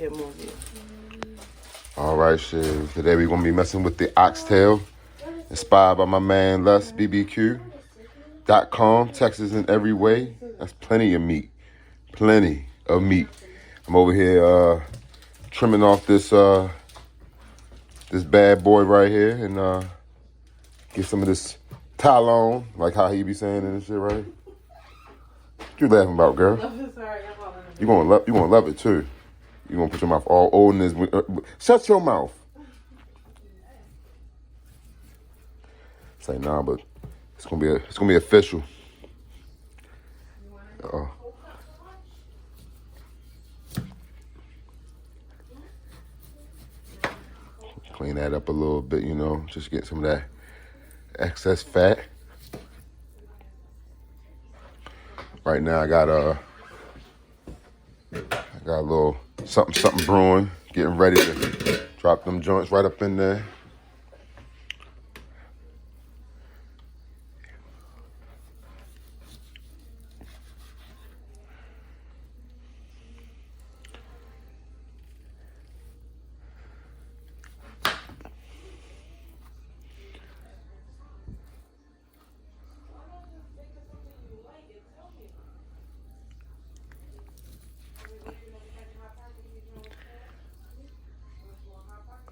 get more views. All right, shit. Today we're going to be messing with the oxtail. Inspired by my man LesBBQ.com. Texas in every way. That's plenty of meat. Plenty of meat. I'm over here trimming off this this bad boy right here and get some of this talon, like how he be saying it and shit, right? What you laughing about, girl? You gonna love it too. You gonna put your mouth all old in this. Shut your mouth. Say nah, but it's gonna be official. Clean that up a little bit, you know, just get some of that excess fat. Right now I got a little something brewing, getting ready to drop them joints right up in there.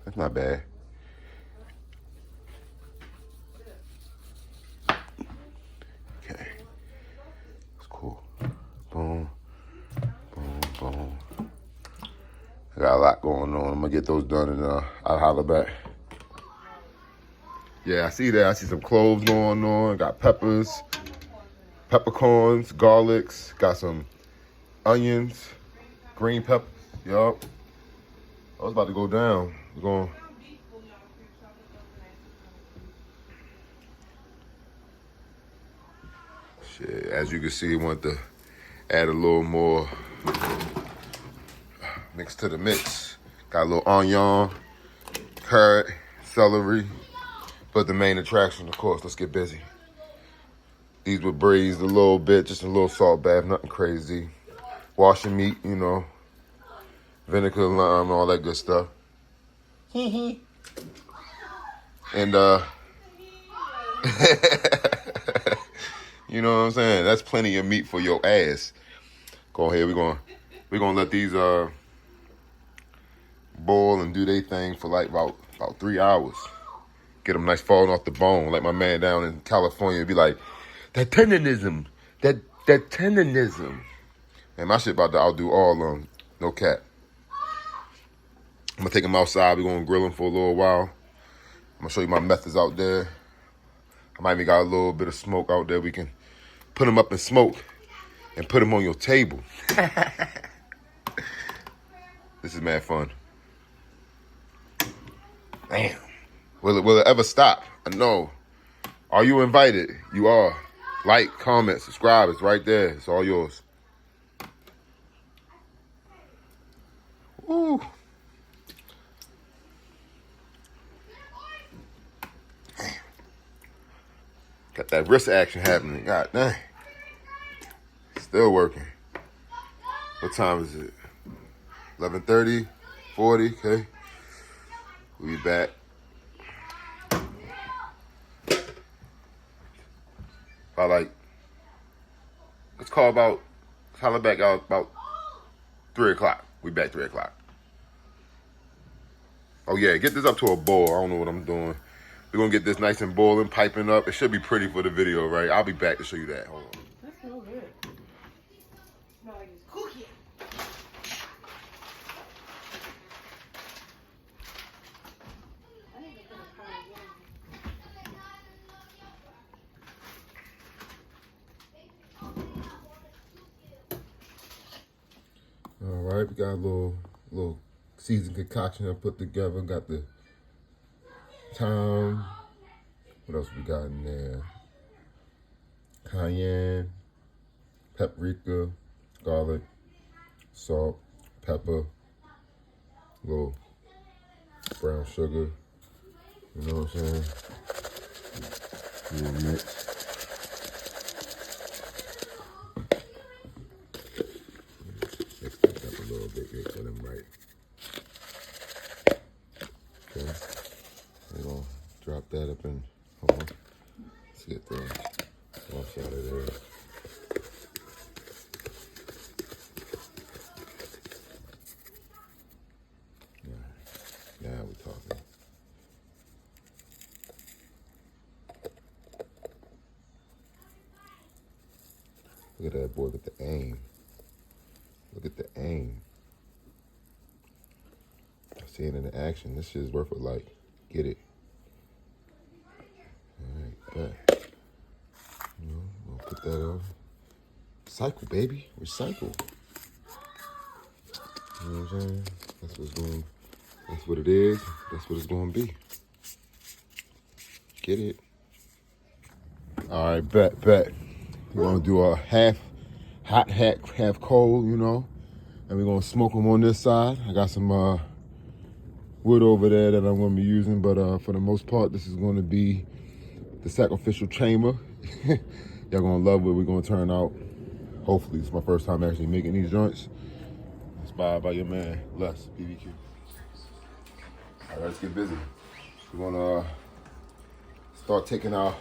That's not bad. Okay. That's cool. Boom. Boom. Boom. I got a lot going on. I'm gonna get those done and I'll holler back. Yeah, I see that. I see some cloves going on. Got peppers, peppercorns, garlics. Got some onions, green pepper. Yup. I was about to go down. We're going. Shit, as you can see, I want to add a little more mix to the mix. Got a little onion, carrot, celery. But the main attraction, of course, let's get busy. These were braised a little bit, just a little salt bath, nothing crazy. Washing meat, you know, vinegar, lime, all that good stuff. And you know what I'm saying? That's plenty of meat for your ass. Go ahead, we're gonna let these boil and do their thing for like about 3 hours. Get them nice falling off the bone, like my man down in California be like, that tenderism. And my shit about to outdo all of them, no cap. I'm gonna take them outside. We're gonna grill them for a little while. I'm gonna show you my methods out there. I might even got a little bit of smoke out there. We can put them up in smoke and put them on your table. This is mad fun. Damn. Will it ever stop? No. Are you invited? You are. Like, comment, subscribe. It's right there. It's all yours. Woo. Got that wrist action happening. God dang. Still working. What time is it? 11:30, 40, okay. We'll be back. Let's holler back out about 3 o'clock. We back 3 o'clock. Oh yeah, get this up to a boil. I don't know what I'm doing. We're gonna get this nice and boiling, piping up. It should be pretty for the video, right? I'll be back to show you that. Hold on. That's so good. Smell like it's cooking. All right, we got a little seasoned concoction I put together. Got the thyme. What else we got in there? Cayenne, paprika, garlic, salt, pepper, little brown sugar. You know what I'm saying? A little mix. Mix that up a little bit, get them right. lock that up in. Hold on. Let's get the one side of there. Yeah, now we're talking. Look at that boy with the aim. Look at the aim. Seeing it in action, this shit is worth a like. Get it. Alright, bet. You know, we'll put that on. Recycle, baby. Recycle. You know what I'm saying? That's what it is. That's what it's gonna be. Get it. Alright, bet. We're gonna do a half hot, half cold, you know. And we're gonna smoke them on this side. I got some wood over there that I'm gonna be using, but for the most part, this is gonna be the sacrificial chamber. Y'all gonna love what we're gonna turn out. Hopefully, it's my first time actually making these joints. Inspired by your man, Les, BBQ. All right, let's get busy. We're gonna start taking our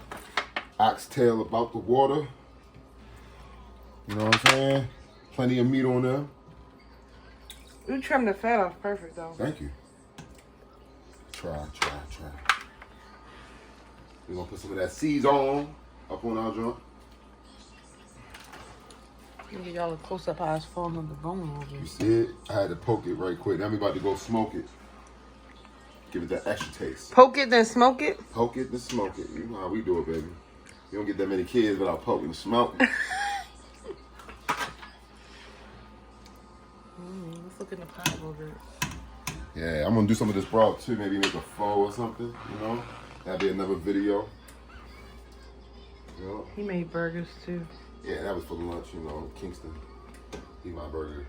oxtail about the water. You know what I'm saying? Plenty of meat on there. You trimmed the fat off perfect though. Thank you. Try. We're gonna put some of that season up on our joint. Give y'all a close up how it's falling on the bone over. You see it? I had to poke it right quick. Now we about to go smoke it. Give it that extra taste. Poke it, then smoke it? Poke it, then smoke it. You know how we do it, baby. You don't get that many kids without poking and smoking. Let's look in the pot a little bit. Yeah, I'm gonna do some of this broth too. Maybe make a pho or something, you know? That'll be another video. You know? He made burgers too. Yeah, that was for lunch, you know, Kingston. Eat my burger.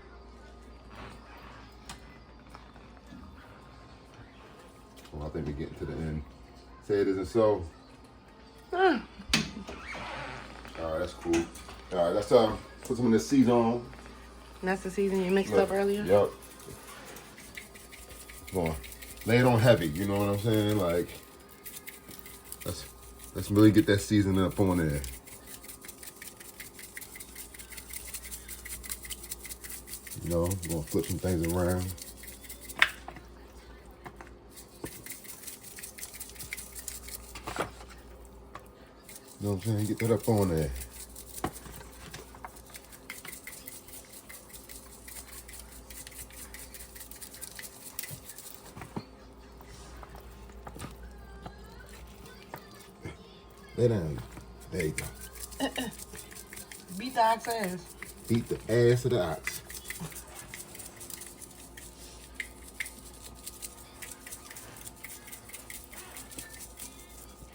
Well, I think we're getting to the end. Say it isn't so. All right, that's cool. All right, let's put some of this season on. And that's the season you mixed up earlier? Yep. Come on. Lay it on heavy, you know what I'm saying? Like, let's really get that seasoning up on there. You know, we're gonna flip some things around. You know what I'm saying? Get that up on there. Lay down. There you go. Beat the ox ass. Beat the ass of the ox.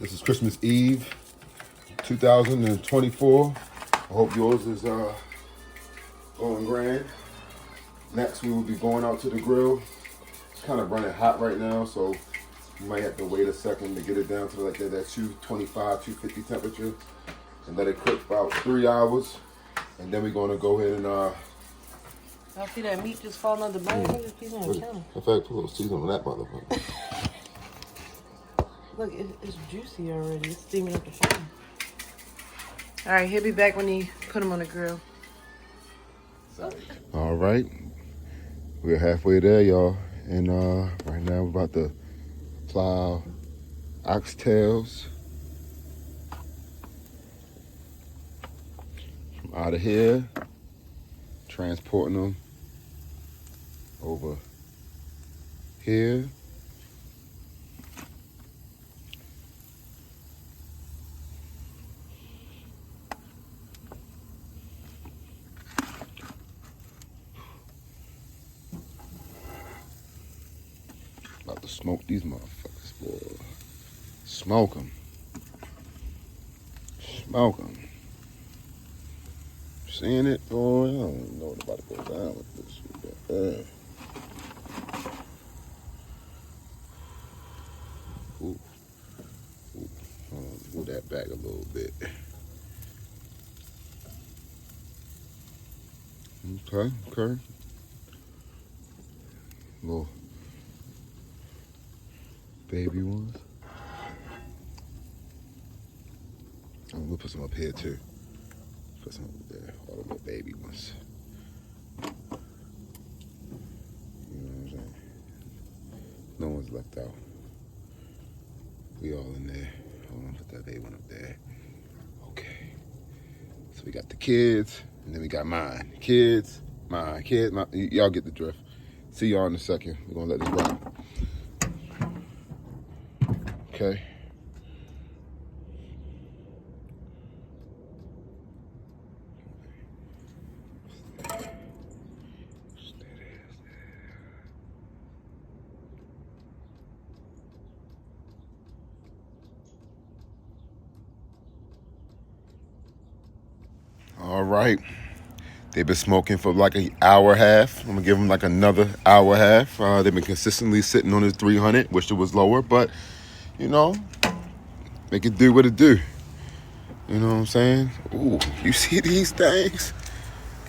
This is Christmas Eve, 2024. I hope yours is going grand. Next, we will be going out to the grill. It's kind of running hot right now, so you might have to wait a second to get it down to like that 225, 250 temperature, and let it cook about 3 hours. And then we're gonna go ahead and Y'all see that meat just falling on the bone? Look at this piece on the counter. in fact, put a little seasoning on that motherfucker. Look, it's juicy already. It's steaming up the fire. All right, he'll be back when he put them on the grill. All right, we're halfway there, y'all. And right now we're about to plow oxtails from out of here, transporting them over here. About to smoke these motherfuckers, boy. Smoke them. Smoke them. Seeing it? Boy, I don't even know what about to go down with this shit. Ooh. Move that back a little bit. Okay. Little baby ones. And we'll put some up here too. Put some up there, all the little baby ones. You know what I'm saying? No one's left out. We all in there. Hold on, put that baby one up there. Okay. So we got the kids, and then we got mine. Kids, mine. Kids, mine. Y'all get the drift. See y'all in a second. We're gonna let this rock. Okay. All right. They've been smoking for like an hour and a half. I'm gonna give them like another hour and a half. They've been consistently sitting on this 300. Wish it was lower, but you know, make it do what it do. You know what I'm saying? Ooh, you see these things?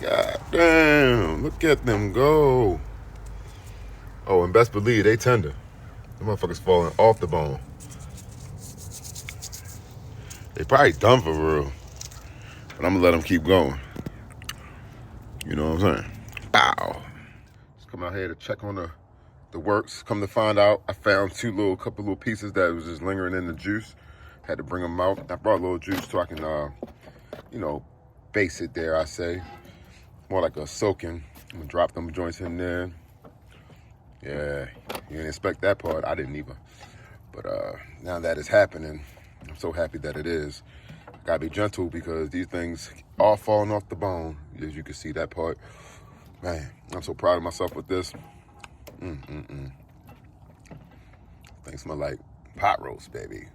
God damn, look at them go. Oh, and best believe they tender. The motherfuckers falling off the bone. They probably done for real. But I'm gonna let them keep going. You know what I'm saying? Bow. Just come out here to check on the works. Come to find out, I found couple little pieces that was just lingering in the juice. Had to bring them out. I brought a little juice so I can, you know, base it there, I say. More like a soaking. I'm gonna drop them joints in there. Yeah, you didn't expect that part. I didn't either. But now that it's happening, I'm so happy that it is. Gotta be gentle because these things are falling off the bone, as you can see that part. Man, I'm so proud of myself with this. Things smell like pot roast, baby.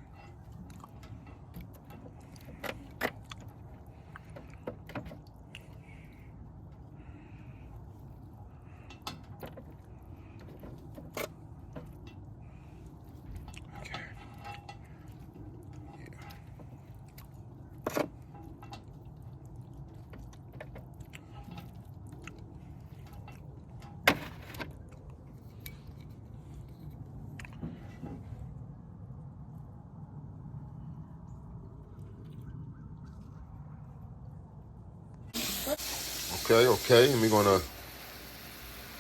Okay, and we're gonna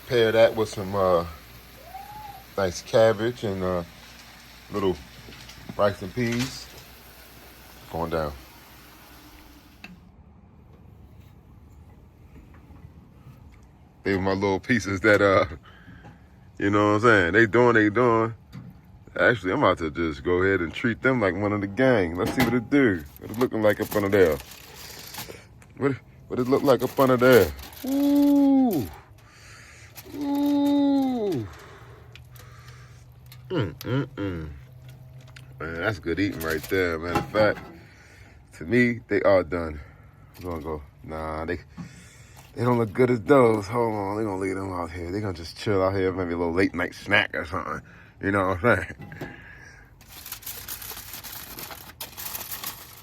pair that with some nice cabbage and little rice and peas. Going down. They were my little pieces that you know what I'm saying? They doing. Actually, I'm about to just go ahead and treat them like one of the gang. Let's see what it do. What it looking like up under there? What it look like up under there? Ooh. Man, that's good eating right there. Matter of fact, to me, they are done. I'm gonna go. Nah, they don't look good as those. Hold on, they're gonna leave them out here. They're gonna just chill out here, maybe a little late night snack or something. You know what I'm saying?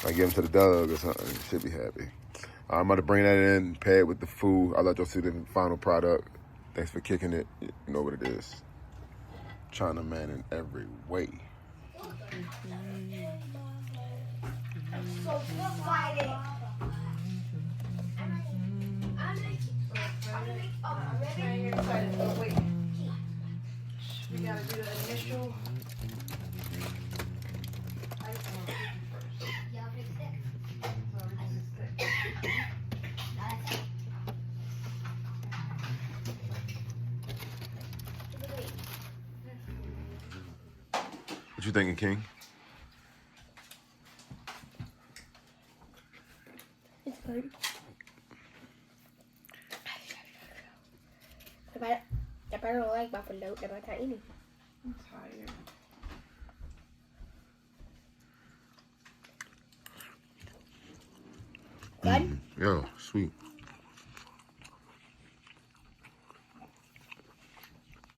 I give them to the dog or something. Should be happy. I'm about to bring that in, pair it with the food. I'll let y'all see the final product. Thanks for kicking it. You know what it is. Chana man in every way. We gotta do the initial. What you thinking, King? It's good. Dapat don't like buffalo. Dapat tak ini. I'm tired. Good? Yeah, sweet.